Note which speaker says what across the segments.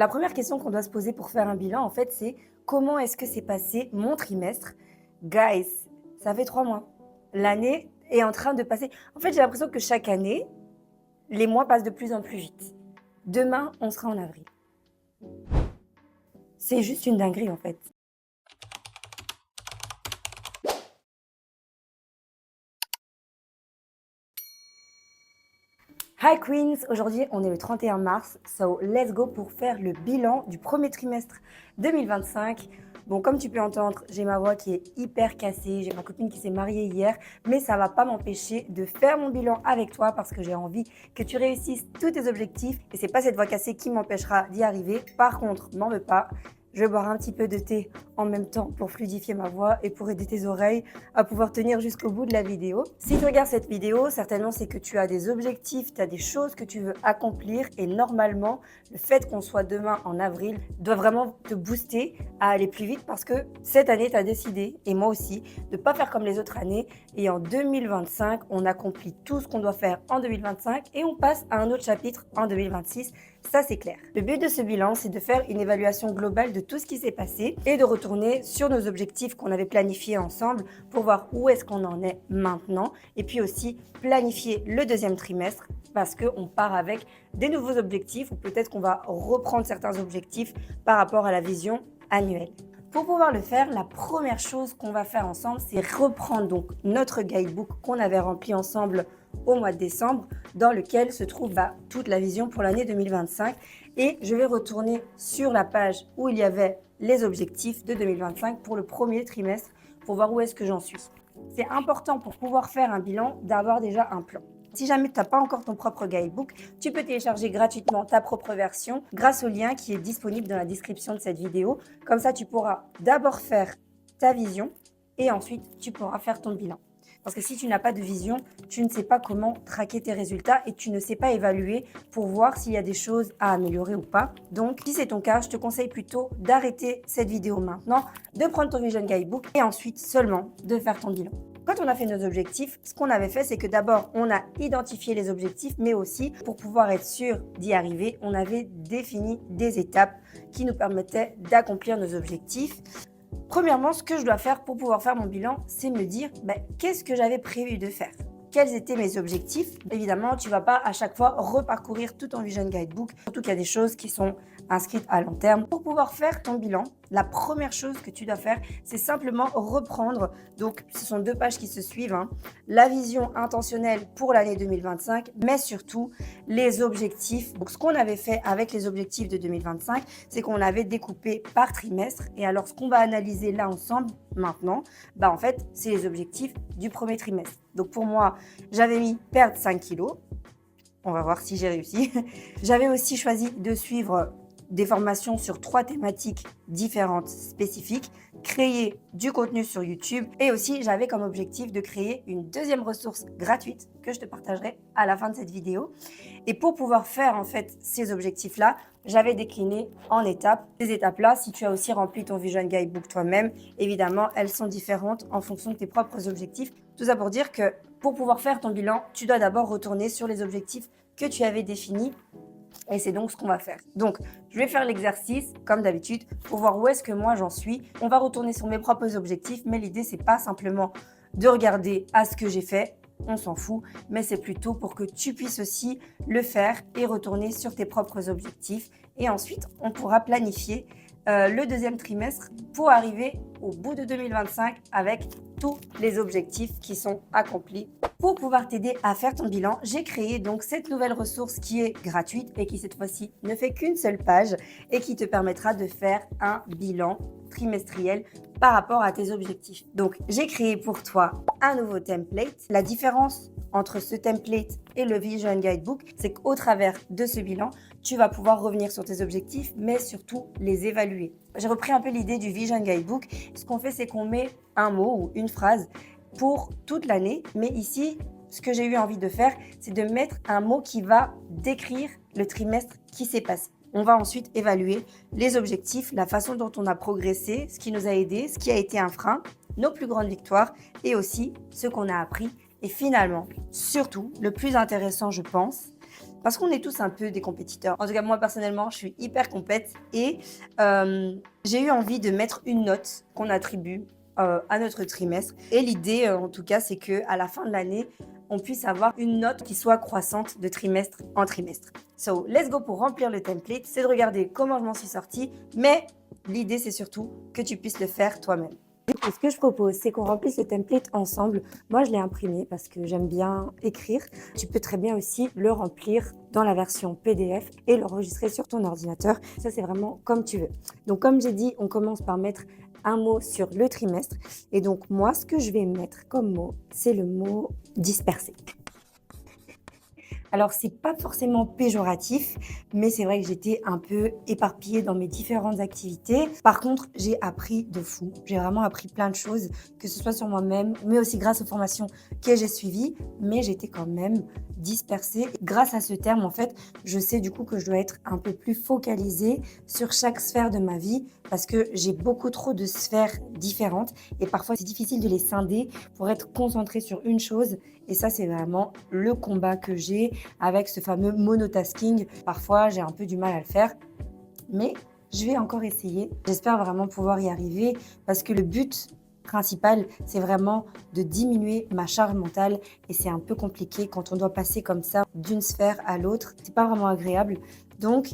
Speaker 1: La première question qu'on doit se poser pour faire un bilan, en fait, c'est comment est-ce que s'est passé mon trimestre? Guys, ça fait 3 mois. L'année est en train de passer. En fait, j'ai l'impression que chaque année, les mois passent de plus en plus vite. Demain, on sera en avril. C'est juste une dinguerie, en fait. Hi Queens, aujourd'hui on est le 31 mars, so let's go pour faire le bilan du premier trimestre 2025. Bon, comme tu peux entendre, j'ai ma voix qui est hyper cassée, j'ai ma copine qui s'est mariée hier, mais ça va pas m'empêcher de faire mon bilan avec toi parce que j'ai envie que tu réussisses tous tes objectifs et c'est pas cette voix cassée qui m'empêchera d'y arriver. Par contre, m'en veux pas. Je vais boire un petit peu de thé en même temps pour fluidifier ma voix et pour aider tes oreilles à pouvoir tenir jusqu'au bout de la vidéo. Si tu regardes cette vidéo, certainement c'est que tu as des objectifs, tu as des choses que tu veux accomplir et normalement, le fait qu'on soit demain en avril doit vraiment te booster à aller plus vite parce que cette année, tu as décidé, et moi aussi, de ne pas faire comme les autres années et en 2025, on accomplit tout ce qu'on doit faire en 2025 et on passe à un autre chapitre en 2026. Ça, c'est clair. Le but de ce bilan, c'est de faire une évaluation globale de tout ce qui s'est passé et de retourner sur nos objectifs qu'on avait planifiés ensemble pour voir où est-ce qu'on en est maintenant et puis aussi planifier le deuxième trimestre parce qu'on part avec des nouveaux objectifs ou peut-être qu'on va reprendre certains objectifs par rapport à la vision annuelle. Pour pouvoir le faire, la première chose qu'on va faire ensemble, c'est reprendre donc notre guidebook qu'on avait rempli ensemble au mois de décembre, dans lequel se trouve toute la vision pour l'année 2025. Et je vais retourner sur la page où il y avait les objectifs de 2025 pour le premier trimestre pour voir où est-ce que j'en suis. C'est important pour pouvoir faire un bilan d'avoir déjà un plan. Si jamais tu n'as pas encore ton propre guidebook, tu peux télécharger gratuitement ta propre version grâce au lien qui est disponible dans la description de cette vidéo. Comme ça, tu pourras d'abord faire ta vision et ensuite tu pourras faire ton bilan. Parce que si tu n'as pas de vision, tu ne sais pas comment traquer tes résultats et tu ne sais pas évaluer pour voir s'il y a des choses à améliorer ou pas. Donc, si c'est ton cas, je te conseille plutôt d'arrêter cette vidéo maintenant, de prendre ton Vision Guidebook et ensuite seulement de faire ton bilan. Quand on a fait nos objectifs, ce qu'on avait fait, c'est que d'abord, on a identifié les objectifs, mais aussi, pour pouvoir être sûr d'y arriver, on avait défini des étapes qui nous permettaient d'accomplir nos objectifs. Premièrement, ce que je dois faire pour pouvoir faire mon bilan, c'est me dire qu'est-ce que j'avais prévu de faire. Quels étaient mes objectifs? Évidemment, tu ne vas pas à chaque fois reparcourir tout ton Vision Guidebook, surtout qu'il y a des choses qui sont inscrites à long terme. Pour pouvoir faire ton bilan, la première chose que tu dois faire, c'est simplement reprendre, donc ce sont 2 pages qui se suivent, la vision intentionnelle pour l'année 2025, mais surtout les objectifs. Donc ce qu'on avait fait avec les objectifs de 2025, c'est qu'on avait découpé par trimestre. Et alors ce qu'on va analyser là ensemble maintenant, en fait, c'est les objectifs du premier trimestre. Donc pour moi, j'avais mis perdre 5 kilos. On va voir si j'ai réussi. J'avais aussi choisi de suivre des formations sur 3 thématiques différentes spécifiques, créer du contenu sur YouTube et aussi j'avais comme objectif de créer une deuxième ressource gratuite que je te partagerai à la fin de cette vidéo. Et pour pouvoir faire en fait ces objectifs-là, j'avais décliné en étapes. Ces étapes-là, si tu as aussi rempli ton Vision Guidebook toi-même, évidemment, elles sont différentes en fonction de tes propres objectifs. Tout ça pour dire que pour pouvoir faire ton bilan, tu dois d'abord retourner sur les objectifs que tu avais définis. Et c'est donc ce qu'on va faire. Donc, je vais faire l'exercice, comme d'habitude, pour voir où est-ce que moi j'en suis. On va retourner sur mes propres objectifs, mais l'idée, c'est pas simplement de regarder à ce que j'ai fait, on s'en fout, mais c'est plutôt pour que tu puisses aussi le faire et retourner sur tes propres objectifs. Et ensuite, on pourra planifier le deuxième trimestre pour arriver au bout de 2025 avec tous les objectifs qui sont accomplis. Pour pouvoir t'aider à faire ton bilan, j'ai créé donc cette nouvelle ressource qui est gratuite et qui cette fois-ci ne fait qu'une seule page et qui te permettra de faire un bilan trimestriel par rapport à tes objectifs. Donc, j'ai créé pour toi un nouveau template. La différence entre ce template et le Vision Guidebook, c'est qu'au travers de ce bilan, tu vas pouvoir revenir sur tes objectifs, mais surtout les évaluer. J'ai repris un peu l'idée du Vision Guidebook. Ce qu'on fait, c'est qu'on met un mot ou une phrase pour toute l'année. Mais ici, ce que j'ai eu envie de faire, c'est de mettre un mot qui va décrire le trimestre qui s'est passé. On va ensuite évaluer les objectifs, la façon dont on a progressé, ce qui nous a aidé, ce qui a été un frein, nos plus grandes victoires et aussi ce qu'on a appris. Et finalement, surtout, le plus intéressant, je pense, parce qu'on est tous un peu des compétiteurs. En tout cas, moi, personnellement, je suis hyper compète et j'ai eu envie de mettre une note qu'on attribue à notre trimestre. Et l'idée, en tout cas, c'est qu'à la fin de l'année, on puisse avoir une note qui soit croissante de trimestre en trimestre. So, let's go pour remplir le template. C'est de regarder comment je m'en suis sortie, mais l'idée, c'est surtout que tu puisses le faire toi-même. Ce que je propose, c'est qu'on remplisse le template ensemble. Moi, je l'ai imprimé parce que j'aime bien écrire. Tu peux très bien aussi le remplir dans la version PDF et l'enregistrer sur ton ordinateur. Ça, c'est vraiment comme tu veux. Donc, comme j'ai dit, on commence par mettre un mot sur le trimestre. Et donc, moi, ce que je vais mettre comme mot, c'est le mot dispersé. Alors, c'est pas forcément péjoratif, mais c'est vrai que j'étais un peu éparpillée dans mes différentes activités. Par contre, j'ai appris de fou. J'ai vraiment appris plein de choses, que ce soit sur moi-même, mais aussi grâce aux formations que j'ai suivies. Mais j'étais quand même dispersée. Grâce à ce terme, en fait, je sais du coup que je dois être un peu plus focalisée sur chaque sphère de ma vie parce que j'ai beaucoup trop de sphères différentes et parfois c'est difficile de les scinder pour être concentrée sur une chose. Et ça, c'est vraiment le combat que j'ai avec ce fameux monotasking. Parfois, j'ai un peu du mal à le faire, mais je vais encore essayer. J'espère vraiment pouvoir y arriver parce que le but principal, c'est vraiment de diminuer ma charge mentale et c'est un peu compliqué quand on doit passer comme ça d'une sphère à l'autre. C'est pas vraiment agréable. Donc,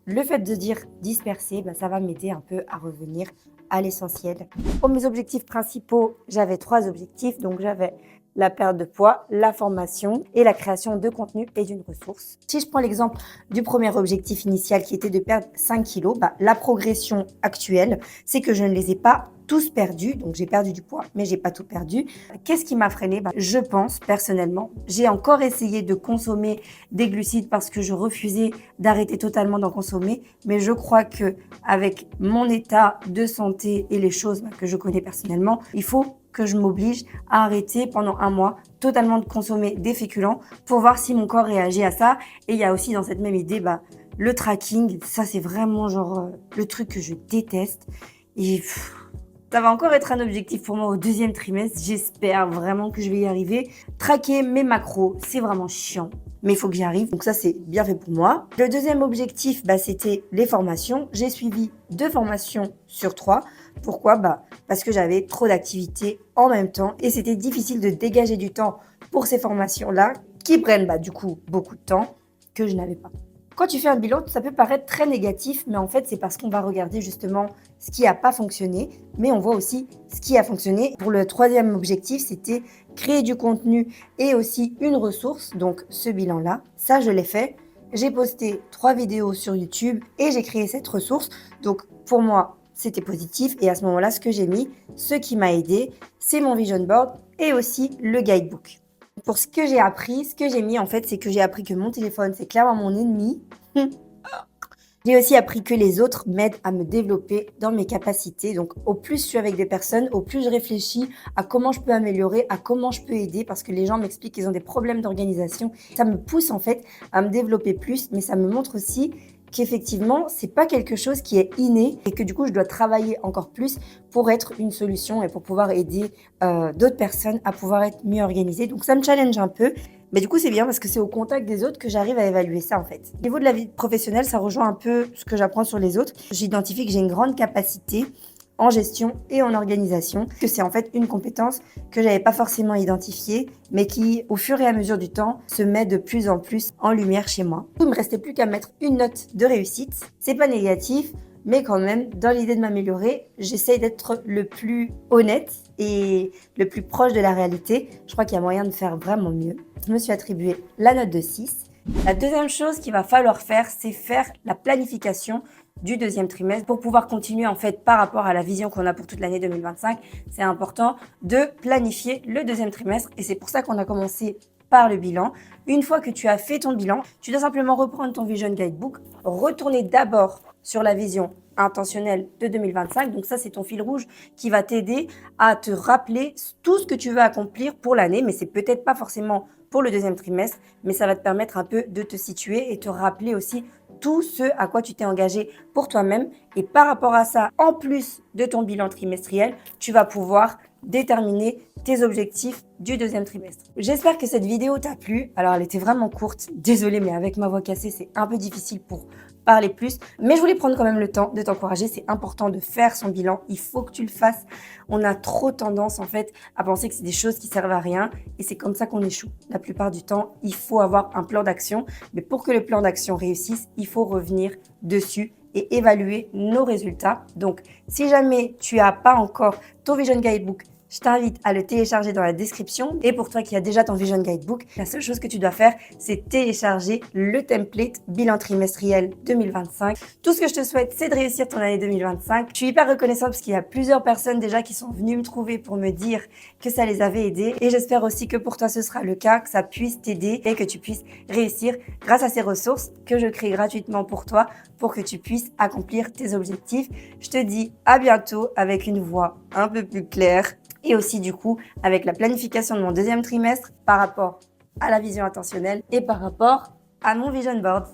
Speaker 1: le fait de dire disperser, ça va m'aider un peu à revenir à l'essentiel. Pour mes objectifs principaux, j'avais 3 objectifs. Donc, j'avais la perte de poids, la formation et la création de contenu et d'une ressource. Si je prends l'exemple du premier objectif initial qui était de perdre 5 kilos, la progression actuelle, c'est que je ne les ai pas tous perdus. Donc, j'ai perdu du poids, mais j'ai pas tout perdu. Qu'est-ce qui m'a freinée? Je pense, personnellement, j'ai encore essayé de consommer des glucides parce que je refusais d'arrêter totalement d'en consommer. Mais je crois que avec mon état de santé et les choses que je connais personnellement, il faut que je m'oblige à arrêter pendant 1 mois totalement de consommer des féculents pour voir si mon corps réagit à ça. Et il y a aussi dans cette même idée, le tracking. Ça, c'est vraiment le truc que je déteste. Et ça va encore être un objectif pour moi au 2e trimestre. J'espère vraiment que je vais y arriver. Traquer mes macros, c'est vraiment chiant. Mais il faut que j'y arrive. Donc ça, c'est bien fait pour moi. Le 2e objectif, c'était les formations. J'ai suivi 2 formations sur 3. Pourquoi? Parce que j'avais trop d'activités en même temps et c'était difficile de dégager du temps pour ces formations-là qui prennent du coup beaucoup de temps que je n'avais pas. Quand tu fais un bilan, ça peut paraître très négatif, mais en fait, c'est parce qu'on va regarder justement ce qui n'a pas fonctionné, mais on voit aussi ce qui a fonctionné. Pour le 3e objectif, c'était créer du contenu et aussi une ressource. Donc, ce bilan-là, ça, je l'ai fait. J'ai posté 3 vidéos sur YouTube et j'ai créé cette ressource. Donc, pour moi, c'était positif. Et à ce moment-là, ce que j'ai mis, ce qui m'a aidé, c'est mon vision board et aussi le guidebook. Pour ce que j'ai appris, ce que j'ai mis en fait, c'est que j'ai appris que mon téléphone, c'est clairement mon ennemi. J'ai aussi appris que les autres m'aident à me développer dans mes capacités. Donc, au plus je suis avec des personnes, au plus je réfléchis à comment je peux améliorer, à comment je peux aider, parce que les gens m'expliquent qu'ils ont des problèmes d'organisation. Ça me pousse en fait à me développer plus, mais ça me montre aussi qu'effectivement, c'est pas quelque chose qui est inné et que du coup, je dois travailler encore plus pour être une solution et pour pouvoir aider d'autres personnes à pouvoir être mieux organisées. Donc, ça me challenge un peu. Mais du coup, c'est bien parce que c'est au contact des autres que j'arrive à évaluer ça, en fait. Au niveau de la vie professionnelle, ça rejoint un peu ce que j'apprends sur les autres. J'identifie que j'ai une grande capacité en gestion et en organisation, que c'est en fait une compétence que j'avais pas forcément identifiée, mais qui, au fur et à mesure du temps, se met de plus en plus en lumière chez moi. Il me restait plus qu'à mettre une note de réussite. C'est pas négatif, mais quand même, dans l'idée de m'améliorer, j'essaye d'être le plus honnête et le plus proche de la réalité. Je crois qu'il y a moyen de faire vraiment mieux. Je me suis attribué la note de 6. La deuxième chose qu'il va falloir faire, c'est faire la planification du 2e trimestre pour pouvoir continuer en fait par rapport à la vision qu'on a pour toute l'année 2025. C'est important de planifier le 2e trimestre et c'est pour ça qu'on a commencé par le bilan. Une fois que tu as fait ton bilan, tu dois simplement reprendre ton Vision Guidebook, retourner d'abord sur la vision intentionnelle de 2025. Donc ça, c'est ton fil rouge qui va t'aider à te rappeler tout ce que tu veux accomplir pour l'année, mais c'est peut-être pas forcément pour le 2e trimestre, mais ça va te permettre un peu de te situer et te rappeler aussi tout ce à quoi tu t'es engagé pour toi-même. Et par rapport à ça, en plus de ton bilan trimestriel, tu vas pouvoir déterminer tes objectifs du deuxième trimestre. J'espère que cette vidéo t'a plu. Alors, elle était vraiment courte. Désolée, mais avec ma voix cassée, c'est un peu difficile pour parler plus. Mais je voulais prendre quand même le temps de t'encourager. C'est important de faire son bilan. Il faut que tu le fasses. On a trop tendance, en fait, à penser que c'est des choses qui servent à rien. Et c'est comme ça qu'on échoue. La plupart du temps, il faut avoir un plan d'action. Mais pour que le plan d'action réussisse, il faut revenir dessus et évaluer nos résultats. Donc, si jamais tu n'as pas encore ton Vision Guidebook, je t'invite à le télécharger dans la description. Et pour toi qui as déjà ton Vision Guidebook, la seule chose que tu dois faire, c'est télécharger le template bilan trimestriel 2025. Tout ce que je te souhaite, c'est de réussir ton année 2025. Je suis hyper reconnaissante parce qu'il y a plusieurs personnes déjà qui sont venues me trouver pour me dire que ça les avait aidés. Et j'espère aussi que pour toi, ce sera le cas, que ça puisse t'aider et que tu puisses réussir grâce à ces ressources que je crée gratuitement pour toi pour que tu puisses accomplir tes objectifs. Je te dis à bientôt avec une voix un peu plus claire. Et aussi du coup avec la planification de mon deuxième trimestre par rapport à la vision intentionnelle et par rapport à mon vision board.